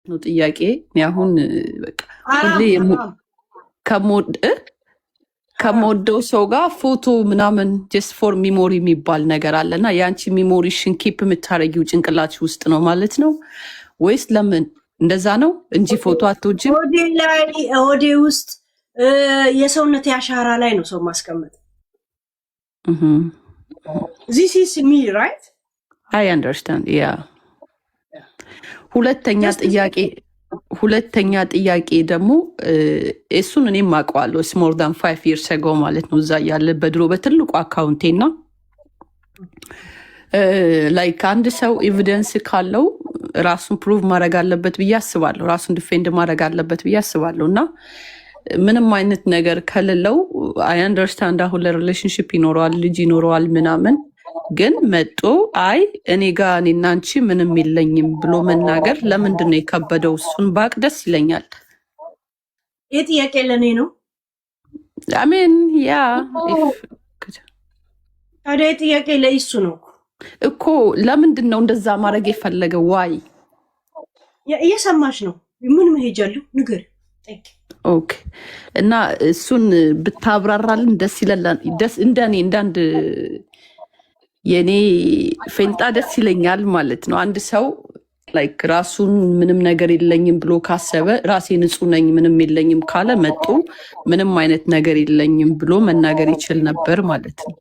ነው ጥያቄ። አሁን በቃ ሁሌ ከሞደው ሰው ጋር ፎቶ ምናምን ጀስት ፎር ሚሞሪ የሚባል ነገር አለና የአንቺ ሚሞሪሽን ኪፕ የምታደርጊው ጭንቅላት ውስጥ ነው ማለት ነው ወይስ ለምን እንደዛ ነው እንጂ ፎቶ አትወጂም? ኦዴ ውስጥ የሰውነት ያሻራ ላይ ነው ሰው ማስቀመጥ። this is me right I understand yeah ሁለተኛ ጥያቄ ደግሞ እሱን እኔም አውቀዋለሁ more than 5 years ago ማለት ነው እዛ ያለ በድሮ በትልቁ አካውንቴና ላይክ አንድ ሰው ኤቪደንስ ካለው ራሱን ፕሩቭ ማድረግ አለበት ብዬ አስባለሁ ራሱን ዲፌንድ ማድረግ አለበት ብዬ አስባለሁ እና ምንም አይነት ነገር ከሌለው አይ አንደርስታንድ አሁን ለሪሌሽንሺፕ ይኖረዋል ልጅ ይኖረዋል ምናምን ግን መጦ አይ እኔ ጋር እኔና አንቺ ምንም የለኝም ብሎ መናገር ለምንድን ነው የከበደው? እሱን ባቅ ደስ ይለኛል። ይህ ጥያቄ ለእኔ ነው። አሜን ያ ታዲያ ጥያቄ ለእሱ ነው እኮ። ለምንድን ነው እንደዛ ማድረግ የፈለገው? ዋይ እየሰማሽ ነው? ምን መሄጃለሁ ንገር ኦኬ። እና እሱን ብታብራራልን ደስ ይለላል። ደስ እንደኔ እንዳንድ የኔ ፌንጣ ደስ ይለኛል ማለት ነው። አንድ ሰው ላይክ ራሱን ምንም ነገር የለኝም ብሎ ካሰበ ራሴ ንጹህ ነኝ ምንም የለኝም ካለ መጡ ምንም አይነት ነገር የለኝም ብሎ መናገር ይችል ነበር ማለት ነው።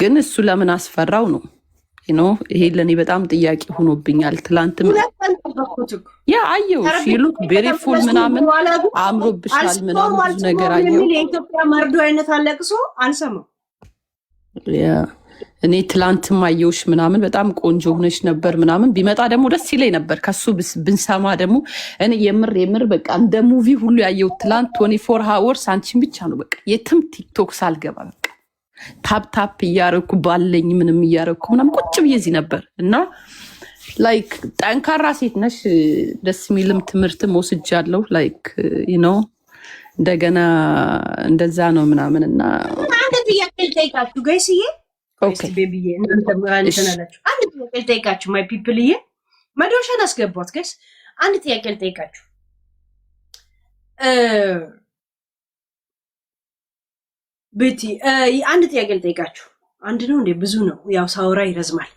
ግን እሱ ለምን አስፈራው ነው ይሄ ለኔ በጣም ጥያቄ ሆኖብኛል። ትላንትም ያ አየው ሉክ ቤሪፉል ምናምን አምሮብሻል ምናምን ብዙ ነገር አየው። የኢትዮጵያ መርዶ አይነት አለቅሶ አልሰማም። ያ እኔ ትላንትም አየውሽ ምናምን በጣም ቆንጆ ሆነሽ ነበር ምናምን ቢመጣ ደግሞ ደስ ይለኝ ነበር ከሱ ብንሰማ ደግሞ እኔ የምር በቃ እንደ ሙቪ ሁሉ ያየው ትላንት 24 hours አንቺን ብቻ ነው በቃ የትም ቲክቶክ ሳልገባ በቃ ታፕ እያረኩ ባለኝ ምንም እያረኩ ምናምን ቁጭ ብዬ እዚህ ነበር እና ላይክ ጠንካራ ሴት ነሽ ደስ የሚልም ትምህርትም ወስጃለሁ ላይክ እንደገና እንደዛ ነው ምናምን እና አንድ ጥያቄ ልጠይቃችሁ ጋይስዬ ኦኬ ቤቢዬ እናንተ ተናላችሁ አንድ ጥያቄ ልጠይቃችሁ ማይ ፒፕልዬ መዶሻን አስገቧት ጋይስ አንድ ጥያቄ ልጠይቃችሁ ቤቲ አንድ ጥያቄ ልጠይቃችሁ አንድ ነው እንዴ ብዙ ነው ያው ሳውራ ይረዝማል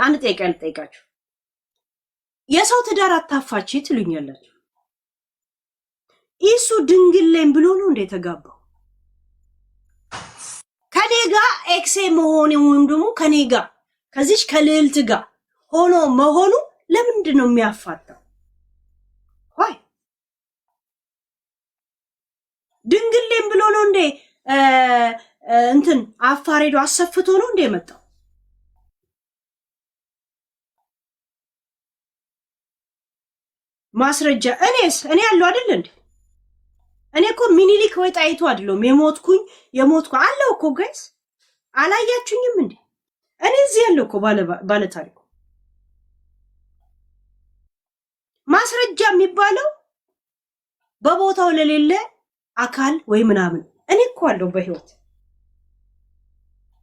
አንድ ጥያቄ ልጠይቃችሁ የሰው ትዳር አታፋች ትሉኛላችሁ ኢሱ ድንግሌን ብሎ ነው እንዴ ተጋባው ከኔ ጋር ኤክሴ መሆን ወይም ደግሞ ከኔ ጋር ከዚች ከልዕልት ጋር ሆኖ መሆኑ ለምንድን ነው የሚያፋታው? ወይ ድንግሌን ብሎ ነው እንዴ እንትን አፋሬዶ አሰፍቶ ነው እንዴ መጣው? ማስረጃ እኔ ያለው አይደል እንዴ? እኔ እኮ ሚኒሊክ ወይ ጣይቱ አይደለም የሞትኩ አለው እኮ ጋይስ አላያችሁኝም እንዴ? እኔ እዚህ ያለው እኮ ባለ ታሪኩ ማስረጃ የሚባለው በቦታው ለሌለ አካል ወይ ምናምን እኔ እኮ አለው በህይወት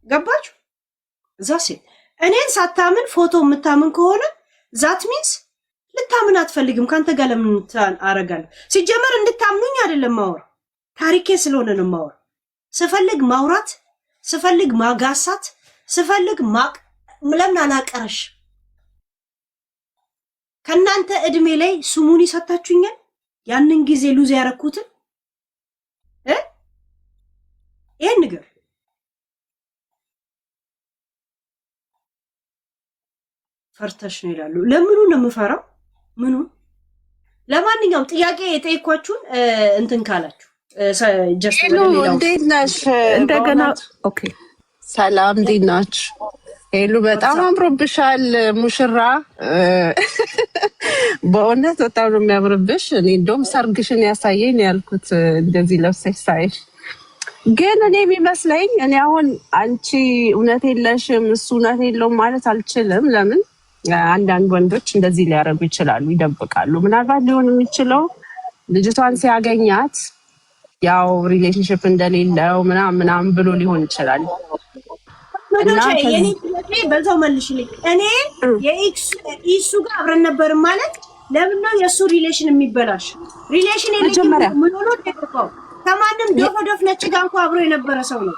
ገባችሁ? ዛሴ እኔን ሳታምን ፎቶ የምታምን ከሆነ ዛት ሚንስ ልታምን አትፈልግም ካንተ ጋር ለምን አረጋለሁ? ሲጀመር እንድታምኑኝ አይደለም ማወራ ታሪኬ ስለሆነ ነው ማወራ። ስፈልግ ማውራት ስፈልግ ማጋሳት ስፈልግ ለምን አላቀረሽ? ከናንተ እድሜ ላይ ስሙን ይሰጣችሁኛል ያንን ጊዜ ሉዝ ያረኩትን ይሄን ነገር ፈርተሽ ነው ይላሉ። ለምኑ ነው የምፈራው? ምኑ? ለማንኛውም ጥያቄ የጠይኳችሁን እንትን ካላችሁ ጀስት እንዴት ነሽ? እንደገና ኦኬ ሰላም እንዴት ናችሁ? ሄሉ በጣም አምሮብሻል ሙሽራ በእውነት በጣም ነው የሚያምርብሽ። እኔ እንደውም ሰርግሽን ያሳየኝ ያልኩት እንደዚህ ለብሰሽ ሳይሽ ግን እኔ የሚመስለኝ እኔ አሁን አንቺ እውነት የለሽም እሱ እውነት የለውም ማለት አልችልም። ለምን አንዳንድ ወንዶች እንደዚህ ሊያደርጉ ይችላሉ፣ ይደብቃሉ። ምናልባት ሊሆን የሚችለው ልጅቷን ሲያገኛት ያው ሪሌሽንሽፕ እንደሌለው ምናምን ብሎ ሊሆን ይችላል። የኔ ጥያቄ በዛው መልሽልኝ። እኔ የኢሱ ጋር አብረን ነበር ማለት ለምን ነው የሱ ሪሌሽን የሚበላሽ? ሪሌሽን የለኝም ምን ሆኖ ተከፋው? ከማንም ዶፍ ነጭ ጋር እንኳን አብሮ የነበረ ሰው ነው።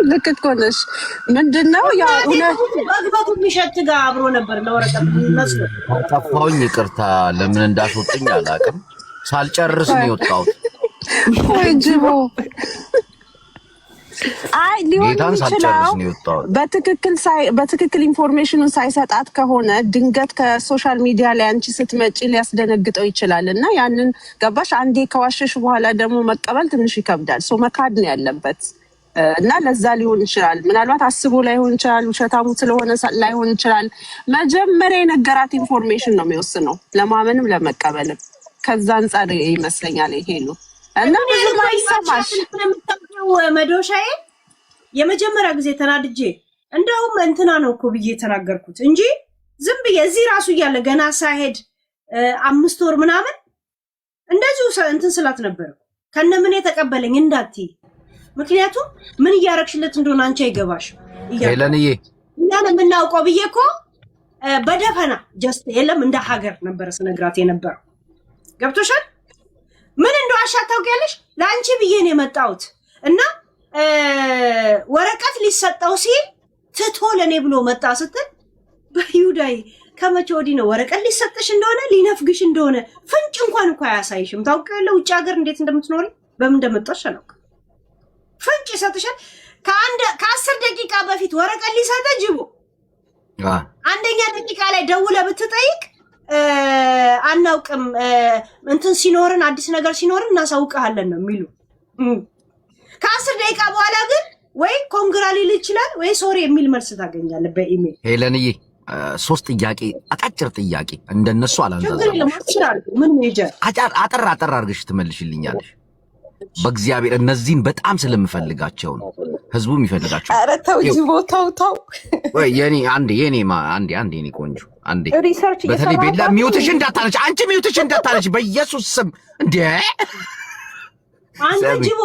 ልክ እኮ ነሽ። ምንድነው ያ በግበቱ የሚሸት ጋር አብሮ ነበር ለወረቀት መስሎ። ጠፋሁኝ፣ ይቅርታ። ለምን እንዳስወጡኝ አላውቅም። ሳልጨርስ ነው የወጣሁት። ጅቦ አይ ሊሆን ይችላል። በትክክል ኢንፎርሜሽኑን ሳይሰጣት ከሆነ ድንገት ከሶሻል ሚዲያ ላይ አንቺ ስትመጪ ሊያስደነግጠው ይችላል እና ያንን ገባሽ። አንዴ ከዋሸሽ በኋላ ደግሞ መቀበል ትንሽ ይከብዳል። ሶ መካድ ነው ያለበት እና ለዛ ሊሆን ይችላል። ምናልባት አስቦ ላይሆን ይችላል፣ ውሸታሙ ስለሆነ ላይሆን ይችላል። መጀመሪያ የነገራት ኢንፎርሜሽን ነው የሚወስነው ለማመንም ለመቀበልም። ከዛ አንጻር ይመስለኛል ይሄ ነው እና ብዙ ማይሰማሽ መዶሻዬ የመጀመሪያ ጊዜ ተናድጄ እንደውም እንትና ነው እኮ ብዬ ተናገርኩት እንጂ ዝም ብዬ እዚህ ራሱ እያለ ገና ሳይሄድ 5 ወር ምናምን እንደዚሁ እንትን ስላት ነበር። ከነምን የተቀበለኝ እንዳትይ፣ ምክንያቱም ምን እያረግሽለት እንደሆነ አንቺ አይገባሽ ሄለንዬ እና ለምናውቀው ብዬ እኮ በደፈና ጀስት የለም እንደ ሀገር ነበር ስነግራት የነበረው። ገብቶሻል? ምን እንደው አሻታውቂያለሽ? ለአንቺ ብዬ ነው የመጣሁት እና ወረቀት ሊሰጠው ሲል ትቶ ለኔ ብሎ መጣ ስትል በይሁዳይ ከመቼ ወዲህ ነው ወረቀት ሊሰጥሽ እንደሆነ ሊነፍግሽ እንደሆነ ፍንጭ እንኳን አያሳይሽም። ታውቂያለሽ ውጭ ሀገር እንዴት እንደምትኖሪ በምን እንደመጣሽ አላውቅም። ፍንጭ ይሰጥሻል። ከ10 ደቂቃ በፊት ወረቀት ሊሰጥ ጅቦ አንደኛ ደቂቃ ላይ ደውለ ብትጠይቅ አናውቅም እንትን ሲኖርን አዲስ ነገር ሲኖርን እናሳውቀሃለን ነው የሚሉ። ከ10 ደቂቃ በኋላ ግን ወይ ኮንግራ ሊል ይችላል ወይ ሶሪ የሚል መልስ ታገኛለህ በኢሜል። ሄለንዬ 3 ጥያቄ፣ አጫጭር ጥያቄ እንደነሱ አላንዛዛም። ምን ሜጀር አጠር አድርገሽ ትመልሽልኛለሽ? በእግዚአብሔር እነዚህን በጣም ስለምፈልጋቸው ነው፣ ህዝቡም ይፈልጋቸው። ኧረ ተው ጅቦ ተው። ወይ የኔ አንዴ የኔ ቆንጆ አንዴ በተለይ ቤላ ሚውትሽ እንዳታለች፣ አንቺ ሚውትሽ እንዳታለች በኢየሱስ ስም። እንዴ አንተ ጅቦ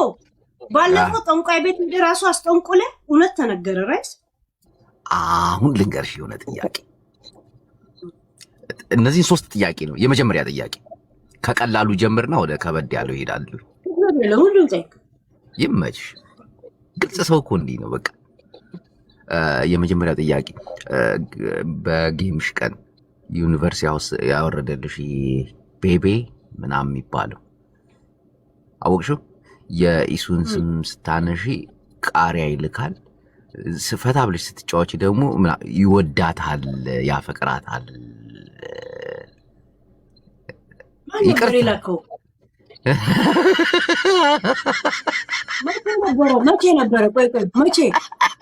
ባለፈው ጠንቋይ ቤት እንደራሱ አስጠንቆለ እውነት ተነገረ ራይስ። አሁን ልንገርሽ የሆነ ጥያቄ፣ እነዚህ 3 ጥያቄ ነው። የመጀመሪያ ጥያቄ ከቀላሉ ጀምርና ወደ ከበድ ያለው ይሄዳል። ለሁሉም ጠይቅ፣ ይመችሽ። ግልጽ ሰው እኮ እንዲህ ነው በቃ። የመጀመሪያ ጥያቄ በጌምሽ ቀን ዩኒቨርሲቲ ሃውስ ያወረደልሽ ቤቤ ምናምን የሚባለው አወቅሽው? የኢሱን ስም ስታነሺ ቃሪያ ይልካል። ፈታ ብለሽ ስትጫወቺ ደግሞ ይወዳታል፣ ያፈቅራታል። ይቅርታ መቼ ነበረ? ቆይ መቼ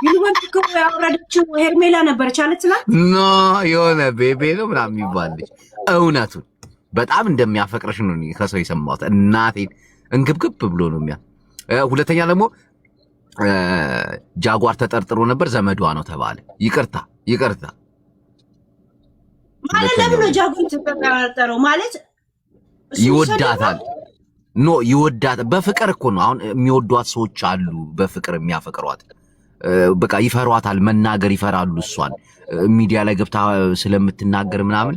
ዩኒቨርሲቲ እኮ ያወረደችው ሄርሜላ ነበረች አለችና ኖ የሆነ ቤቤ ነው ምናምን የሚባልሽ እውነቱን በጣም እንደሚያፈቅርሽ ነው ከሰው የሰማሁት። እናቴን እንግብግብ ብሎ ነው የሚያ። ሁለተኛ ደግሞ ጃጓር ተጠርጥሮ ነበር፣ ዘመዷ ነው ተባለ። ይቅርታ ማለት ለምን ነው ጃጓር ተጠርጠረው? ማለት ይወዳታል። ኖ ይወዳት በፍቅር እኮ ነው። አሁን የሚወዷት ሰዎች አሉ፣ በፍቅር የሚያፈቅሯት። በቃ ይፈሯታል፣ መናገር ይፈራሉ። እሷን ሚዲያ ላይ ገብታ ስለምትናገር ምናምን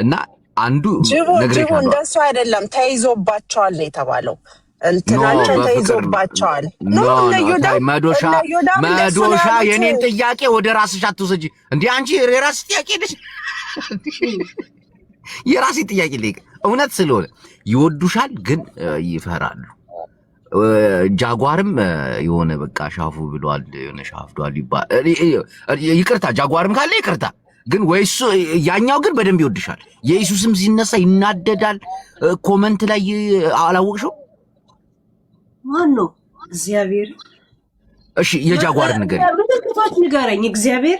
እና አንዱ ጅቦ እንደሱ አይደለም፣ ተይዞባቸዋል ነው የተባለው። እንትናቸው ተይዞባቸዋል። መዶሻ የኔን ጥያቄ ወደ ራስሽ አትወስጂ እንዴ አንቺ። የራስ ጥያቄ ነሽ። የራሴ ጥያቄ ልክ እውነት ስለሆነ ይወዱሻል፣ ግን ይፈራሉ። ጃጓርም የሆነ በቃ ሻፉ ብሏል፣ የሆነ ሻፍዷል ይባል። ይቅርታ ጃጓርም ካለ ይቅርታ፣ ግን ወይሱ ያኛው ግን በደንብ ይወድሻል። የኢየሱስም ሲነሳ ይናደዳል። ኮመንት ላይ አላወቅሽው? ማን ነው? እግዚአብሔር። እሺ የጃጓር ንገረኝ እግዚአብሔር።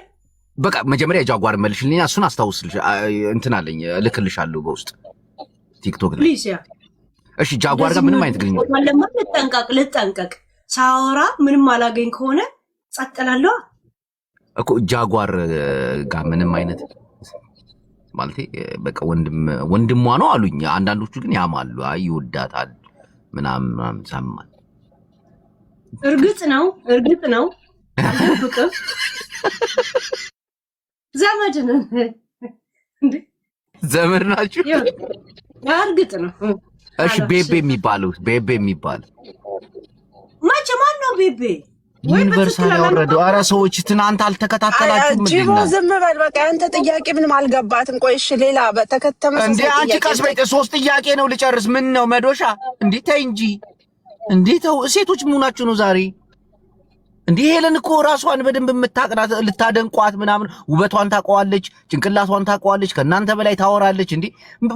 በቃ መጀመሪያ የጃጓር መልሽልኝ፣ እሱን አስታውስልሽ እንትን አለኝ እልክልሻለሁ በውስጥ ቲክቶክ ላይ ፕሊዝ። ያ እሺ ጃጓር ጋር ምንም አይነት ግንኙነት ልጠንቀቅ። ሳወራ ምንም አላገኝ ከሆነ ጸጥ እላለሁ እኮ። ጃጓር ጋር ምንም አይነት ማለቴ በቃ ወንድሟ ነው አሉኝ። አንዳንዶቹ ግን ያማሉ፣ አይ ይወዳታል ምናምን ሰማን። እርግጥ ነው ፍቅር ዘመድ ነን እንዴ? ዘመድ ናችሁ? እርግጥ ነው። እሺ ቤቤ የሚባለው ማን ነው ቤቤ? ዩኒቨርሳል ያወረደው? ኧረ ሰዎች ትናንት አልተከታተላችሁም? ጂቦ ዝም በል በቃ። አንተ ጥያቄ ምንም አልገባትም። ቆይ እሺ ሌላ በተከተመ እንዴ አንቺ ቀስ በይ። 3 ጥያቄ ነው ልጨርስ። ምን ነው መዶሻ? እንዴ ተይ እንጂ እንዴ ተው። ሴቶች መሆናችሁ ነው ዛሬ እንዴ? ሄለን እኮ ራሷን በደንብ የምታቅራት ልታደንቋት ምናምን ውበቷን ታውቀዋለች፣ ጭንቅላቷን ታውቀዋለች፣ ከእናንተ በላይ ታወራለች። እንዴ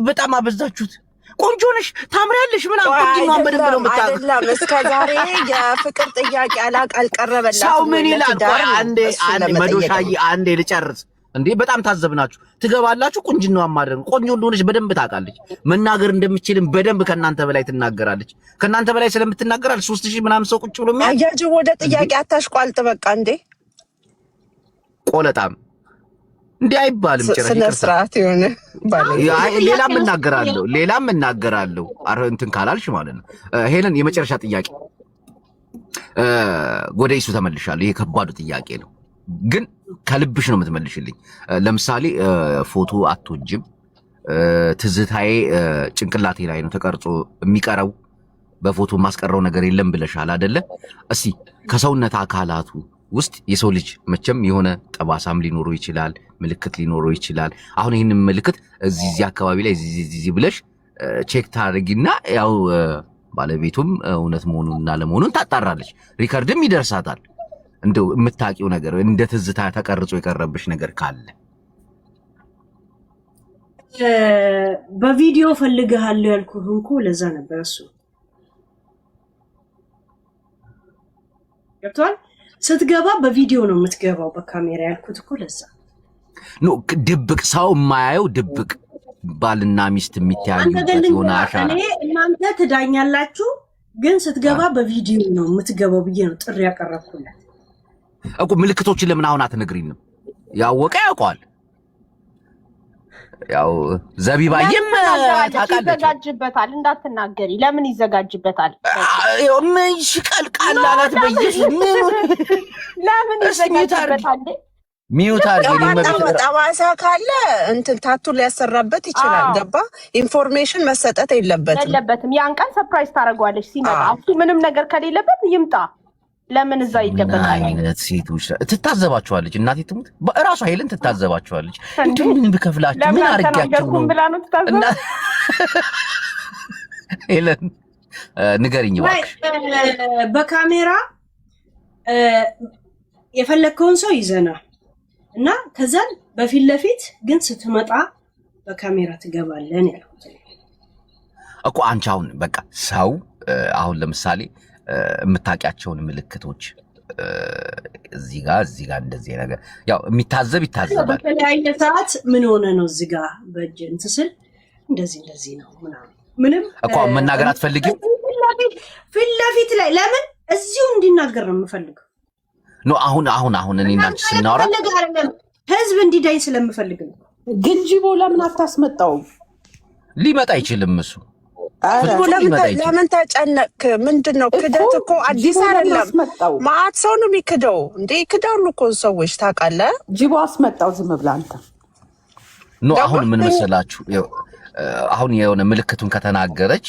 በጣም አበዛችሁት። ቆንጆ ነሽ፣ ታምሪያለሽ ምናምን ቁንጅናዋን በደንብ ነው የምታውቀው። አይደለም እስከ ዛሬ የፍቅር ጥያቄ አልቀረበላትም። ሰው ምን ይላል? አንዴ መዶሻዬ አንዴ ልጨርስ። እንዴ በጣም ታዘብናችሁ። ትገባላችሁ። ቁንጅናዋን ማድረግ ቆንጆ እንደሆነች በደንብ ታውቃለች። መናገር እንደምትችልም በደንብ ከእናንተ በላይ ትናገራለች። ከእናንተ በላይ ስለምትናገራል 3000 ምናምን ሰው ቁጭ ብሎ አያጅ ወደ ጥያቄ አታሽቋልጥ። በቃ እንዴ ቆለጣም እንዴ አይባልም። ጭራሽ ስነ ስርዓት የሆነ ሌላም እናገራለሁ። አረ እንትን ካላልሽ ማለት ነው። ሄለን የመጨረሻ ጥያቄ ወደ እሱ ተመልሻለሁ። ይሄ ከባዱ ጥያቄ ነው፣ ግን ከልብሽ ነው የምትመልሽልኝ። ለምሳሌ ፎቶ አትወጅም፣ ትዝታዬ ጭንቅላቴ ላይ ነው ተቀርጾ የሚቀረው፣ በፎቶ ማስቀረው ነገር የለም ብለሻል አይደለ? እስቲ ከሰውነት አካላቱ ውስጥ የሰው ልጅ መቼም የሆነ ጠባሳም ሊኖረው ይችላል፣ ምልክት ሊኖረው ይችላል። አሁን ይህንን ምልክት እዚህ አካባቢ ላይ እዚህ ብለሽ ቼክ ታደርጊና ያው ባለቤቱም እውነት መሆኑንና ለመሆኑን ታጣራለች፣ ሪከርድም ይደርሳታል። እንደው የምታውቂው ነገር እንደ ትዝታ ተቀርጾ የቀረብሽ ነገር ካለ በቪዲዮ ፈልግሃለሁ ያልኩህ እንኳ ለዛ ነበር። እሱ ገብቷል። ስትገባ በቪዲዮ ነው የምትገባው፣ በካሜራ ያልኩት እኮ ለዛ ነው። ድብቅ ሰው የማያየው ድብቅ ባልና ሚስት የሚተያዩበት የሆነ አሻራ። እኔ እናንተ ትዳኛላችሁ፣ ግን ስትገባ በቪዲዮ ነው የምትገባው ብዬ ነው ጥሪ ያቀረብኩለት እኮ። ምልክቶችን ለምን አሁን አትነግሪንም? ያወቀ ያውቀዋል። ያው ዘቢባዬም ታውቃለች። ይዘጋጅበታል፣ እንዳትናገሪ። ለምን ይዘጋጅበታል? ምን ሽቀልቃል አላት በኢየሱስ። ለምን ይዘጋጅበታል? ሚዩት አድርጊ። ጠባሳ ካለ እንትን ታቱ ሊያሰራበት ይችላል። ገባ? ኢንፎርሜሽን መሰጠት የለበትም። ያን ቀን ሰርፕራይዝ ታደርገዋለች ሲመጣ። እሱ ምንም ነገር ከሌለበት ይምጣ። ለምን እዛ ይደበቃል? አይነት ሴቶች ትታዘባቸዋለች። እናቴ ትሙት እራሷ ሄለን ትታዘባቸዋለች። እንዴ ምን ብከፍላችሁ ምን አርጋችሁ ነው ብላ ነው ትታዘባ። ሄለን ንገሪኝ እባክሽ። በካሜራ የፈለከውን ሰው ይዘና እና ከዛን በፊት ለፊት ግን ስትመጣ በካሜራ ትገባለን ያልኩት እኮ። አንቺ አሁን በቃ ሰው አሁን ለምሳሌ የምታውቂያቸውን ምልክቶች እዚህ ጋር እንደዚህ ነገር ያው የሚታዘብ ይታዘባል። በተለያየ ሰዓት ምን ሆነ ነው እዚህ ጋር በእጅ እንትን ስል እንደዚህ ነው ምንም እኮ መናገር አትፈልጊም? ፊት ለፊት ላይ ለምን እዚሁ እንዲናገር ነው የምፈልገው። ኖ አሁን እኔ እና አንቺ ስናወራ ህዝብ እንዲዳኝ ስለምፈልግ ነው። ግን ጂቦ ለምን አታስመጣውም? ሊመጣ አይችልም እሱ። ለምን ተጨነቅ? ምንድነው? ክደት እኮ አዲስ አይደለም። ማአት ሰው ነው የሚክደው እንዴ? ይክዳሉ እኮ ሰዎች ታውቃለህ። ጂቦ አስመጣው ዝም ብላ አንተ። ኖ አሁን ምን መሰላችሁ፣ አሁን የሆነ ምልክቱን ከተናገረች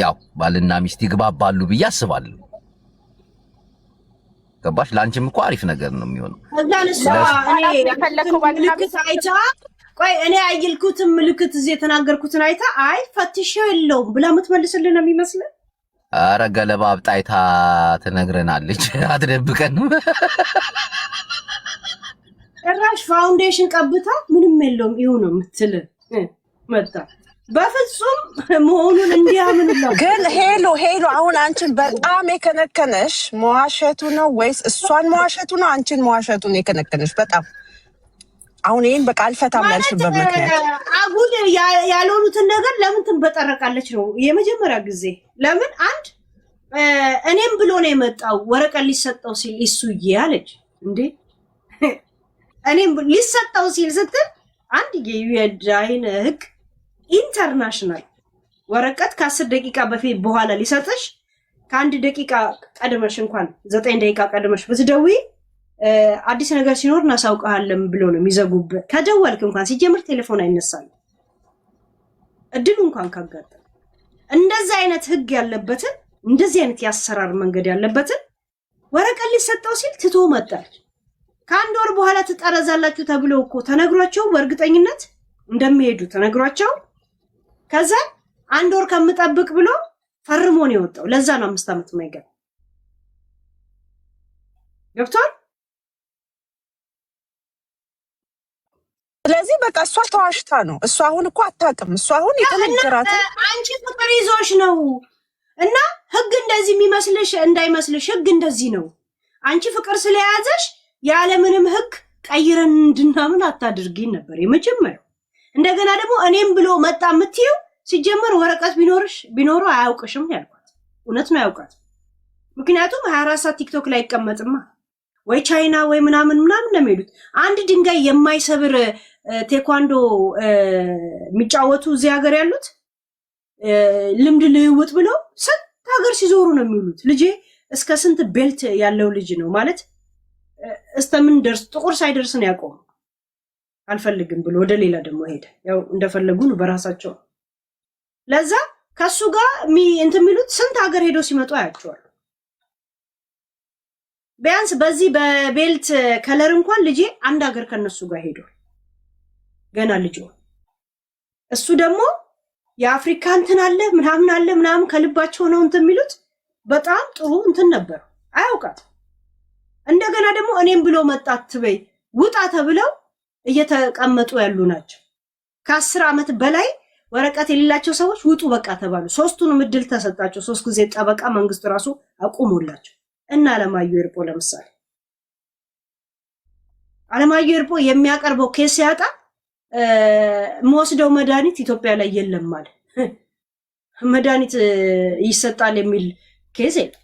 ያው ባልና ሚስት ይግባባሉ ብዬ አስባለሁ። ገባሽ? ላንቺም እኮ አሪፍ ነገር ነው የሚሆነው። እኔ አይልኩትም ምልክት እዚህ የተናገርኩትን አይታ አይ ፈትሼው የለውም ብላ የምትመልስልን ነው የሚመስለን። አረ ገለባ አብጣይታ ትነግረናለች፣ አትደብቀን። ጭራሽ ፋውንዴሽን ቀብታ ምንም የለውም ይሁ ነው የምትል መጣ። በፍጹም መሆኑን እንዲያምን ነው። ግን ሄሎ አሁን አንቺን በጣም የከነከነሽ መዋሸቱ ነው ወይስ እሷን መዋሸቱ ነው? አንቺን መዋሸቱን የከነከነሽ በጣም አሁን ይሄን በቃ አልፈታም ያልሽበት ምክንያት አጉል ያልሆኑትን ነገር ለምን ትንበጠረቃለች ነው የመጀመሪያ ጊዜ። ለምን አንድ እኔም ብሎ ነው የመጣው ወረቀት ሊሰጠው ሲል እሱዬ አለች እንዴ። እኔም ሊሰጠው ሲል ስትል አንድ የዩኤዳይን ህግ ኢንተርናሽናል ወረቀት ከ10 ደቂቃ በፊት በኋላ ሊሰጥሽ ከ1 ደቂቃ ቀድመሽ እንኳን 9 ደቂቃ ቀድመሽ ብትደውይ አዲስ ነገር ሲኖር እናሳውቃለን ብሎ ነው የሚዘጉበት። ከደወልክ እንኳን ሲጀምር ቴሌፎን አይነሳል እድሉ እንኳን ካጋጠመ እንደዚህ አይነት ህግ ያለበትን እንደዚህ አይነት ያሰራር መንገድ ያለበትን ወረቀት ሊሰጠው ሲል ትቶ መጣ። ከአንድ ወር በኋላ ትጠረዛላችሁ ተብሎ እኮ ተነግሯቸው በእርግጠኝነት እንደሚሄዱ ተነግሯቸው ከዛ አንድ ወር ከምጠብቅ ብሎ ፈርሞ ነው የወጣው። ለዛ ነው 5 ዓመት ማይገባ ገብቷል። ስለዚህ በቃ እሷ ተዋሽታ ነው። እሷ አሁን እኮ አታውቅም። እሷ አሁን የተነገራት አንቺ ፍቅር ይዞሽ ነው እና ህግ እንደዚህ የሚመስልሽ እንዳይመስልሽ። ህግ እንደዚህ ነው። አንቺ ፍቅር ስለያዘሽ ያለምንም ህግ ቀይረን እንድናምን አታድርጊኝ ነበር የመጀመሪያው። እንደገና ደግሞ እኔም ብሎ መጣ የምትይው ሲጀመር ወረቀት ቢኖረው አያውቅሽም ያልኳት። እውነት ነው ያውቃት። ምክንያቱም 24 ሰዓት ቲክቶክ ላይ ይቀመጥማ ወይ ቻይና ወይ ምናምን ነው የሚሄዱት። አንድ ድንጋይ የማይሰብር ቴኳንዶ የሚጫወቱ እዚህ ሀገር ያሉት ልምድ ልውውጥ ብለው ስንት ሀገር ሲዞሩ ነው የሚውሉት። ልጄ እስከ ስንት ቤልት ያለው ልጅ ነው ማለት እስተምን ደርስ ጥቁር ሳይደርስ ነው ያቆመው። አልፈልግም ብሎ ወደ ሌላ ደግሞ ሄደ። ያው እንደፈለጉ ነው በራሳቸው። ለዛ ከሱ ጋር እንትን የሚሉት ስንት ሀገር ሄዶ ሲመጡ አያቸዋል። ቢያንስ በዚህ በቤልት ከለር እንኳን ልጄ አንድ ሀገር ከነሱ ጋር ሄዷል ገና ልጅ። እሱ ደግሞ የአፍሪካ እንትን አለ ምናምን ከልባቸው ነው እንትን የሚሉት። በጣም ጥሩ እንትን ነበር አያውቃት። እንደገና ደግሞ እኔም ብሎ መጣት ትበይ ውጣ ተብለው እየተቀመጡ ያሉ ናቸው። ከ10 ዓመት በላይ ወረቀት የሌላቸው ሰዎች ውጡ በቃ ተባሉ። 3ቱንም እድል ተሰጣቸው። 3 ጊዜ ጠበቃ መንግስት ራሱ አቁሞላቸው እና አለማየሁ ኤርፖ ለምሳሌ አለማየሁ ኤርፖ የሚያቀርበው ኬስ ያጣ መወስደው መድኃኒት ኢትዮጵያ ላይ የለም ማለት መድኃኒት ይሰጣል የሚል ኬስ የለም።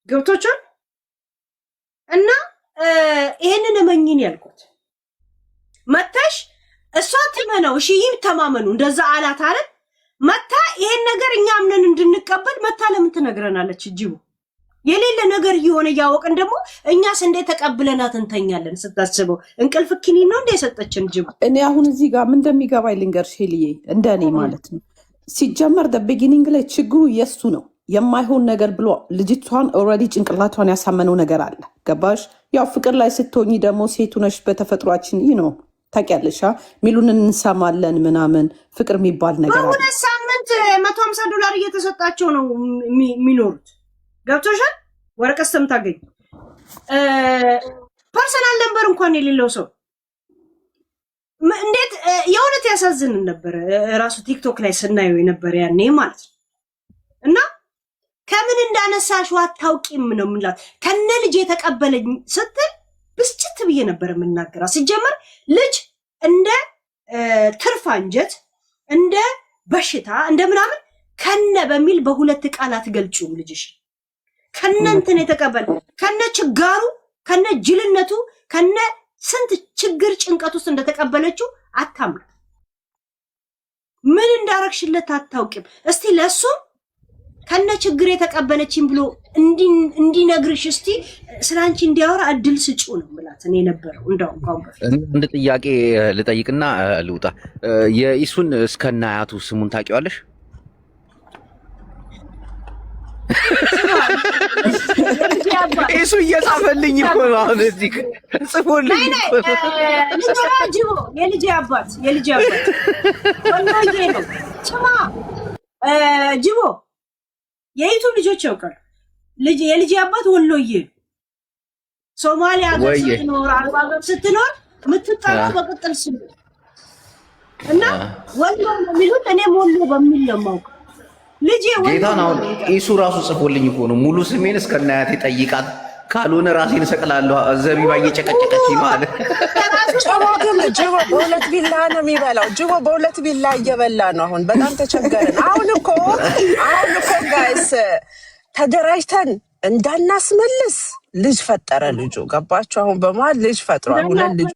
ገብቶቻል። እና ይሄንን እመኝን ያልኩት መታሽ እሷ ትመነው እሺ ይተማመኑ እንደዛ አላት አይደል መታ ይሄን ነገር እኛ አምነን እንድንቀበል መታ ለምን ትነግረናለች? ጅቡ የሌለ ነገር እየሆነ ያወቅን ደግሞ እኛስ እንዴት ተቀብለናት እንተኛለን? ስታስበው እንቅልፍ ኪኒን ነው እንደ የሰጠችን ጅቡ። እኔ አሁን እዚህ ጋር ምን እንደሚገባኝ ልንገርሽ ሄልዬ፣ እንደኔ ማለት ነው ሲጀመር ቢጊኒንግ ላይ ችግሩ የሱ ነው። የማይሆን ነገር ብሎ ልጅቷን ኦልሬዲ ጭንቅላቷን ያሳመነው ነገር አለ። ገባሽ? ያው ፍቅር ላይ ስትሆኚ ደግሞ ሴቱ ነሽ በተፈጥሯችን ነው ታውቂያለሽ ሚሉን እንሰማለን ምናምን ፍቅር የሚባል ነገር አለ። በሁለት ሳምንት $150 እየተሰጣቸው ነው የሚኖሩት። ገብቶሻል? ወረቀት ሰምታገኝ ፐርሰናል ነምበር እንኳን የሌለው ሰው እንዴት የእውነት ያሳዝን ነበር። ራሱ ቲክቶክ ላይ ስናየው የነበረ ያኔ ማለት ነው። እና ከምን እንዳነሳሽው አታውቂም ነው የምንላት። ከነ ልጅ የተቀበለኝ ስትል ብስጭት ብዬ ነበር የምናገራ። ሲጀመር ልጅ እንደ ትርፍ አንጀት እንደ በሽታ እንደ ምናምን ከነ በሚል በሁለት ቃል አትገልጪውም። ልጅሽ ከነ እንትን የተቀበለ ከነ ችጋሩ ከነ ጅልነቱ ከነ ስንት ችግር ጭንቀት ውስጥ እንደተቀበለችው አታምር። ምን እንዳረግሽለት አታውቂም። እስቲ ለሱም ከነ ችግር የተቀበለችኝ ብሎ እንዲነግርሽ እስቲ ስላንቺ እንዲያወራ እድል ስጪው ነው ብላት እኔ ነበረው። እንደው እንኳን በፊት እንደ ጥያቄ ልጠይቅና ልውጣ። የኢሱን እስከነ አያቱ ስሙን ታውቂዋለሽ? ኢሱ እየጻፈልኝ እኮ ነው አሁን እዚህ ጽፎልኝ የልጅ አባት ወላሂ ነው ስማ ጅቦ የይቱ ልጆች ያውቃሉ። የልጅ አባት ወሎዬ ሶማሊያ ሀገር ስትኖር አረብ ሀገር ስትኖር የምትጠራው በቅጥል ስም እና ወሎ ነው የሚሉት። እኔም ወሎ በሚል ነው የማውቀው። ልጄ ጌታን አሁን ኢሱ ራሱ ጽፎልኝ እኮ ነው ሙሉ ስሜን እስከነ አያቴ ጠይቃት፣ ካልሆነ ራሴን እሰቅላለሁ። ዘቢባ እየጨቀጨቀች ማለት ጅቦ ግን ጅቦ በሁለት ቢላ ነው የሚበላው። ጅቦ በሁለት ቢላ እየበላ ነው። አሁን በጣም ተቸገርን። አሁን እኮ ጋይስ ተደራጅተን እንዳናስመልስ ልጅ ፈጠረ ልጁ። ገባችሁ? አሁን በመሀል ልጅ ፈጥሯል። ሁለት ልጅ